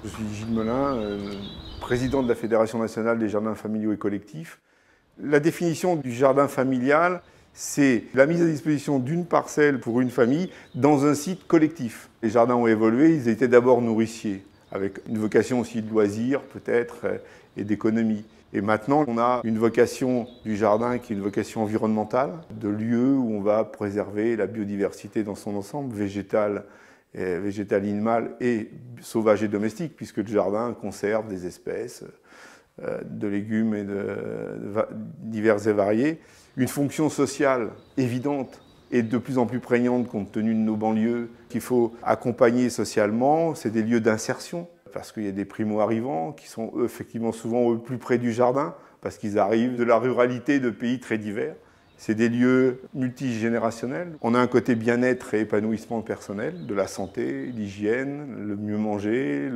Je suis Gilles Melin, président de la Fédération nationale des jardins familiaux et collectifs. La définition du jardin familial, c'est la mise à disposition d'une parcelle pour une famille dans un site collectif. Les jardins ont évolué, ils étaient d'abord nourriciers, avec une vocation aussi de loisir peut-être et d'économie. Et maintenant, on a une vocation du jardin qui est une vocation environnementale, de lieu où on va préserver la biodiversité dans son ensemble, végétale, animale et sauvage et domestique, puisque le jardin conserve des espèces de légumes et divers et variés. Une fonction sociale évidente et de plus en plus prégnante compte tenu de nos banlieues qu'il faut accompagner socialement. C'est des lieux d'insertion, parce qu'il y a des primo-arrivants qui sont effectivement souvent au plus près du jardin, parce qu'ils arrivent de la ruralité de pays très divers. C'est des lieux multigénérationnels. On a un côté bien-être et épanouissement personnel, de la santé, l'hygiène, le mieux manger,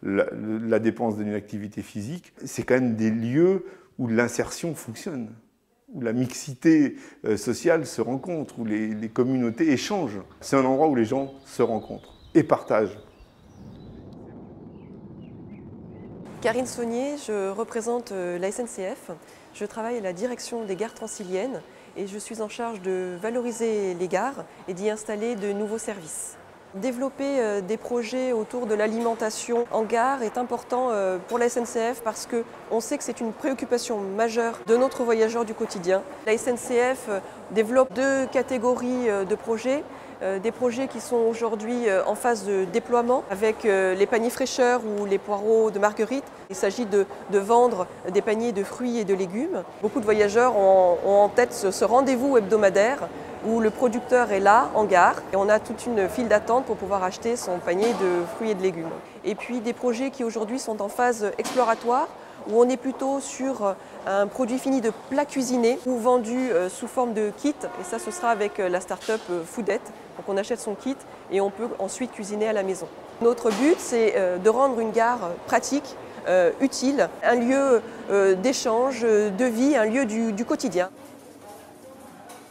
la dépense d'une activité physique. C'est quand même des lieux où l'insertion fonctionne, où la mixité sociale se rencontre, où les communautés échangent. C'est un endroit où les gens se rencontrent et partagent. Karine Saunier, je représente la SNCF. Je travaille à la direction des gares franciliennes et je suis en charge de valoriser les gares et d'y installer de nouveaux services. Développer des projets autour de l'alimentation en gare est important pour la SNCF parce qu'on sait que c'est une préoccupation majeure de notre voyageur du quotidien. La SNCF développe deux catégories de projets. Des projets qui sont aujourd'hui en phase de déploiement avec les paniers fraîcheurs ou les poireaux de Marguerite. Il s'agit de vendre des paniers de fruits et de légumes. Beaucoup de voyageurs ont en tête ce rendez-vous hebdomadaire où le producteur est là, en gare, et on a toute une file d'attente pour pouvoir acheter son panier de fruits et de légumes. Et puis des projets qui aujourd'hui sont en phase exploratoire, où on est plutôt sur un produit fini de plats cuisinés ou vendu sous forme de kit. Et ça, ce sera avec la start-up Foodette. Donc on achète son kit et on peut ensuite cuisiner à la maison. Notre but, c'est de rendre une gare pratique, utile, un lieu d'échange, de vie, un lieu du quotidien.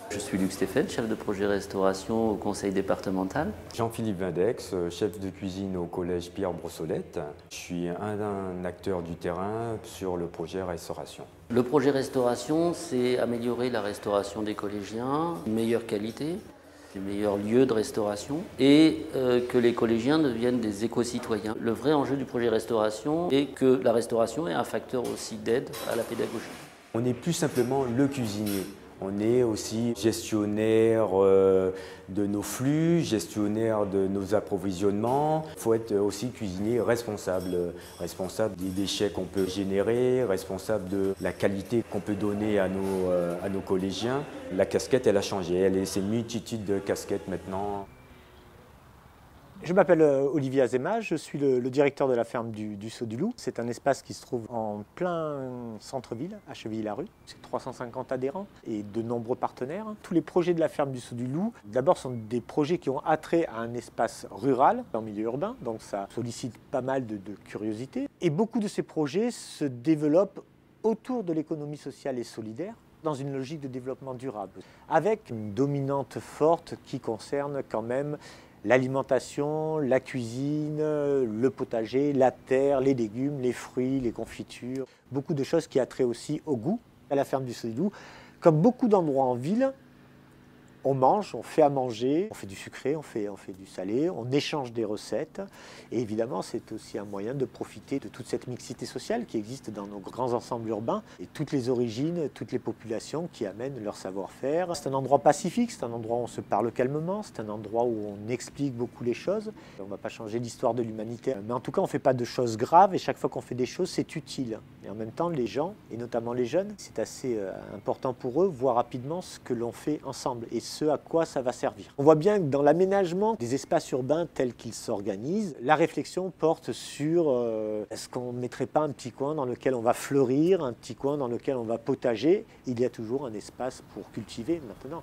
Je suis Luc Stéphane, chef de projet restauration au conseil départemental. Jean-Philippe Vindex, chef de cuisine au collège Pierre Brossolette. Je suis un acteur du terrain sur le projet restauration. Le projet restauration, c'est améliorer la restauration des collégiens, une meilleure qualité, des meilleurs lieux de restauration et que les collégiens deviennent des éco-citoyens. Le vrai enjeu du projet restauration est que la restauration est un facteur aussi d'aide à la pédagogie. On n'est plus simplement le cuisinier. On est aussi gestionnaire de nos flux, gestionnaire de nos approvisionnements. Il faut être aussi cuisinier responsable, responsable des déchets qu'on peut générer, responsable de la qualité qu'on peut donner à nos collégiens. La casquette, elle a changé, c'est une multitude de casquettes maintenant. Je m'appelle Olivier Azéma, je suis le directeur de la ferme du Saut du Loup. C'est un espace qui se trouve en plein centre-ville, à Chevilly-la-Rue. C'est 350 adhérents et de nombreux partenaires. Tous les projets de la ferme du Saut du Loup, d'abord, sont des projets qui ont attrait à un espace rural, en milieu urbain, donc ça sollicite pas mal de curiosité. Et beaucoup de ces projets se développent autour de l'économie sociale et solidaire, dans une logique de développement durable, avec une dominante forte qui concerne quand même l'alimentation, la cuisine, le potager, la terre, les légumes, les fruits, les confitures. Beaucoup de choses qui attraient aussi au goût à la ferme du Saut du Loup. Comme beaucoup d'endroits en ville, on mange, on fait à manger, on fait du sucré, on fait du salé, on échange des recettes. Et évidemment, c'est aussi un moyen de profiter de toute cette mixité sociale qui existe dans nos grands ensembles urbains et toutes les origines, toutes les populations qui amènent leur savoir-faire. C'est un endroit pacifique, c'est un endroit où on se parle calmement, c'est un endroit où on explique beaucoup les choses. On ne va pas changer l'histoire de l'humanité, mais en tout cas, on ne fait pas de choses graves et chaque fois qu'on fait des choses, c'est utile. Et en même temps, les gens, et notamment les jeunes, c'est assez important pour eux, voir rapidement ce que l'on fait ensemble et ce à quoi ça va servir. On voit bien que dans l'aménagement des espaces urbains tels qu'ils s'organisent, la réflexion porte sur est-ce qu'on ne mettrait pas un petit coin dans lequel on va fleurir, un petit coin dans lequel on va potager. Il y a toujours un espace pour cultiver maintenant.